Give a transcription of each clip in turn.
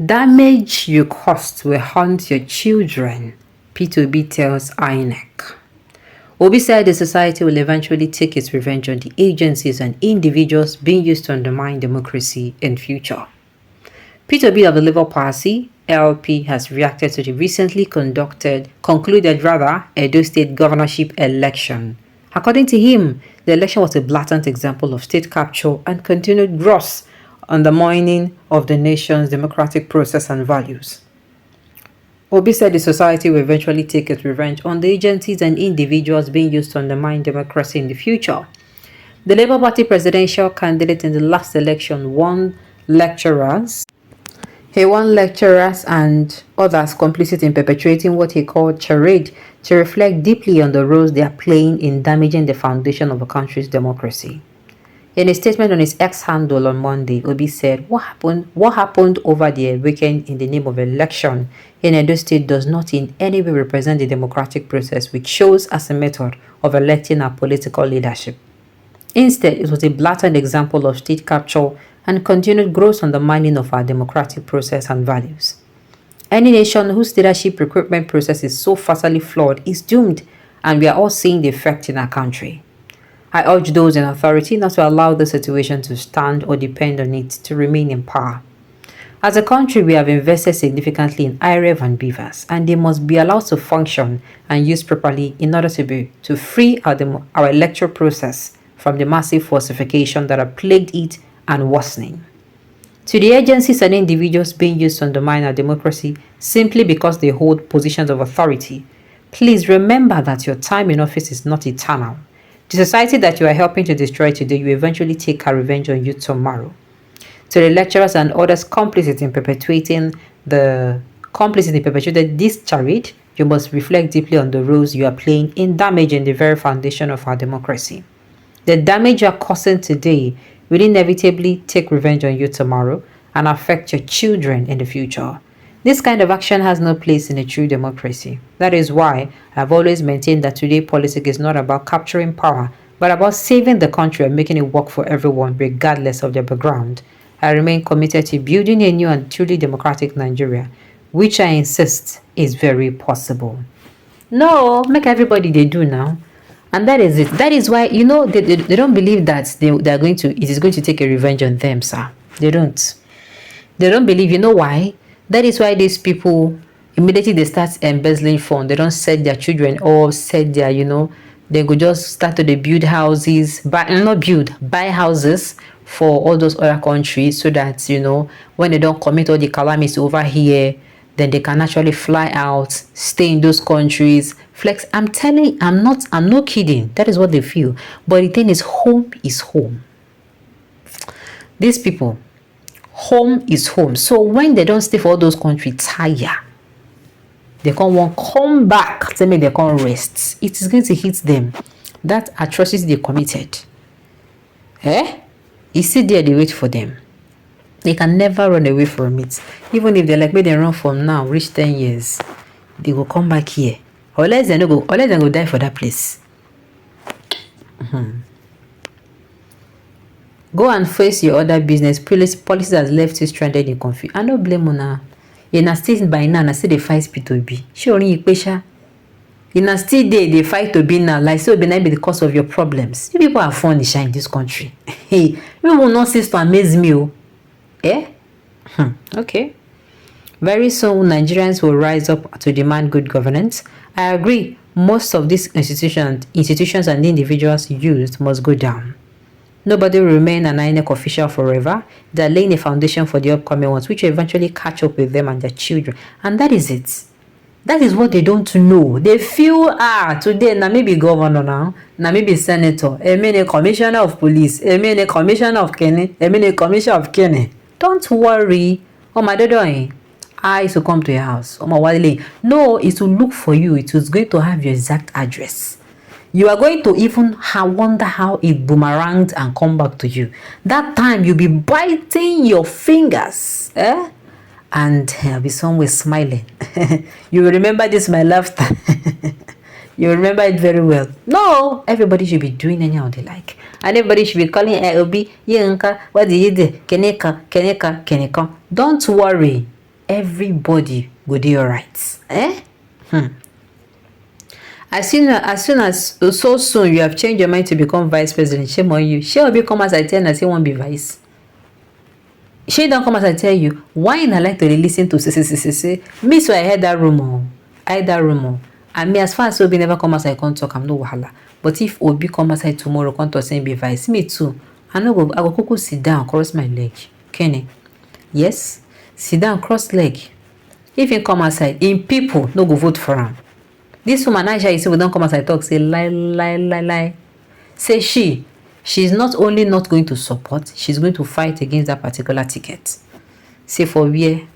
Damage you caused will haunt your children, P2B tells Inec. Obi said the society will eventually take its revenge on the agencies and individuals being used to undermine democracy in future. P2B of the Labour Party, LP, has reacted to the recently concluded Edo State governorship election. According to him, the election was a blatant example of state capture and continued gross undermining of the nation's democratic process and values. Obi said the society will eventually take its revenge on the agencies and individuals being used to undermine democracy in the future. The Labour Party presidential candidate in the last election won lecturers. He won lecturers and others complicit in perpetuating what he called charade to reflect deeply on the roles they are playing in damaging the foundation of a country's democracy. In a statement on his X handle on Monday, Obi said, What happened over the weekend in the name of election in Edo State does not in any way represent the democratic process which shows as a method of electing our political leadership. Instead, it was a blatant example of state capture and continued gross undermining of our democratic process and values. Any nation whose leadership recruitment process is so fatally flawed is doomed, and we are all seeing the effect in our country. I urge those in authority not to allow the situation to stand or depend on it to remain in power. As a country, we have invested significantly in IREV and BVAS, and they must be allowed to function and used properly in order to free our electoral process from the massive falsification that have plagued it and worsening. To the agencies and individuals being used to undermine our democracy simply because they hold positions of authority, please remember that your time in office is not eternal. The society that you are helping to destroy today will eventually take a revenge on you tomorrow. To the lecturers and others complicit in perpetuating this charade, you must reflect deeply on the roles you are playing in damaging the very foundation of our democracy. The damage you are causing today will inevitably take revenge on you tomorrow and affect your children in the future. This kind of action has no place in a true democracy. That is why I've always maintained that today politics is not about capturing power, but about saving the country and making it work for everyone regardless of their background. I remain committed to building a new and truly democratic Nigeria, which I insist is very possible. No, make everybody they do now. And that is it. That is why, they don't believe that it is going to take a revenge on them, sir. They don't. They don't believe, you know why? That is why these people, immediately they start embezzling funds. They don't set their children or set their, they go just start to build houses, buy houses for all those other countries so that, when they don't commit all the calamities over here, then they can actually fly out, stay in those countries, flex. I'm not kidding. That is what they feel. But the thing is, home is home. These people, home is home. So when they don't stay for all those countries, tire. They can't come back. Tell me they can't rest. It is going to hit them. That atrocity they committed. You sit there, they wait for them. They can never run away from it. Even if they maybe they run from now, reach 10 years, they will come back here. Unless they go die for that place. Go and face your other business. Policy has left you stranded in confusion. I don't blame una. You still by now, still they fight P2B. Sure, you pesha. You still they fight to be now. Like so, be not be the cause of your problems. You people are fun in this country. Hey, you will not cease to amaze me. Okay. Very soon, Nigerians will rise up to demand good governance. I agree. Most of these institutions and individuals used must go down. Nobody will remain an Inec official forever. They are laying a foundation for the upcoming ones, which will eventually catch up with them and their children. And that is it. That is what they don't know. They feel, today, now maybe governor now maybe senator, a commissioner of police, a commissioner of Kenny, a commissioner of Kenny. Don't worry. Oh, my daughter, I to come to your house. Oh, my wale. No, it will look for you. It is going to have your exact address. You are going to even wonder how it boomeranged and come back to you. That time you'll be biting your fingers, and I'll be somewhere smiling. You will remember this, my laughter. You will remember it very well. No, everybody should be doing anyhow they like. And everybody should be calling Obi, Yenka, what did you do? Keneka. Don't worry. everybody go dey alright. As soon as so soon you have changed your mind to become vice president, shame on you. She will become as I tell her, say won't be vice. She don't come as I tell you. Why I like to listen to say me, so I heard that rumor. And me, as far as Obi never come as I can't talk, I'm no wahala. But if Obi come aside tomorrow, come to say be vice, me too. I go kuku sit down, cross my leg. Kenny. Yes, sit down, cross leg. If he come aside, in people no go vote for him. This woman Aisha, you see, we don't come aside talk, say lie. Say she's not only not going to support, she's going to fight against that particular ticket. Say for where?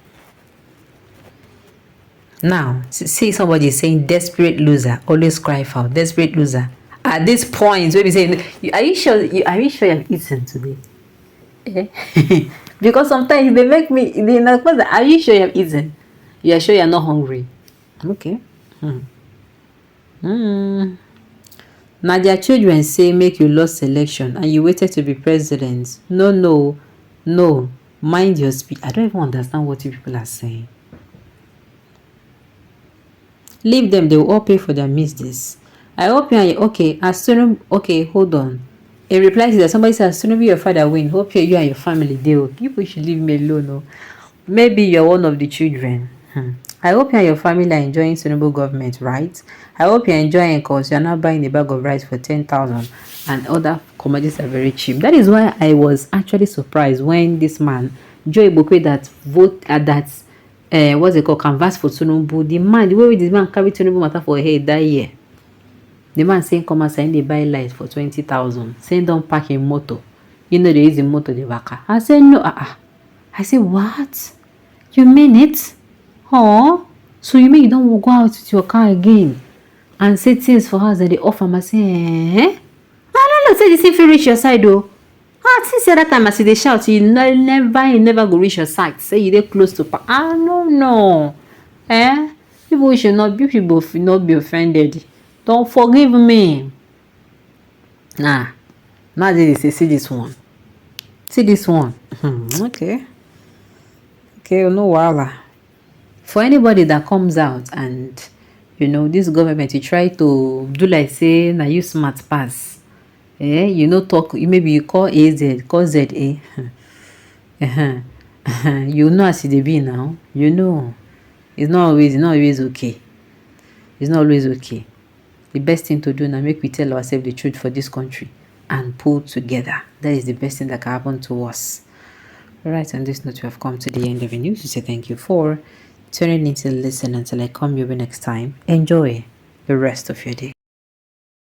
Now, see somebody saying desperate loser, always cry foul, desperate loser. At this point, when we say, are you sure you have eaten today? Because sometimes they make me, are you sure you have eaten? You are sure you are not hungry? Okay. Now their children say make you lost election and you waited to be president. No. Mind your speech. I don't even understand what you people are saying. Leave them, they will all pay for their misdeeds. I hope you are okay. Okay, hold on. A reply to that, somebody says, as soon as your father win, hope you and your family deal. People should leave me alone. No? Maybe you're one of the children. I hope you and your family are enjoying sustainable government, right? I hope you're enjoying because you're not buying a bag of rice for 10,000 and other commodities are very cheap. That is why I was actually surprised when this man, Joe Ibokwe, that vote at what's it called, canvas for Tinubu, the way this man carry Tinubu matter for head that year. The man saying come and saying they buy light for 20,000, saying don't pack in motor. You know they use the motor the waka. I said no. I said what? You mean it? Oh, so you mean you don't go out with your car again and say things for us that they offer? I say, I don't know. Say this if you reach your side though. Since that time I see they shout, you never go reach your side. Say you dey close to park. No. People should not be offended. Don't forgive me. Now they say see this one. Okay, no wahala. For anybody that comes out and this government, you try to do like say now you smart pass. Talk, maybe you call AZ, call ZA. You know as it be now. It's not always okay. It's not always okay. The best thing to do now, make we tell ourselves the truth for this country and pull together. That is the best thing that can happen to us. Alright, on this note, we have come to the end of the news. We say thank you for tuning in to listen until I come your way next time. Enjoy the rest of your day.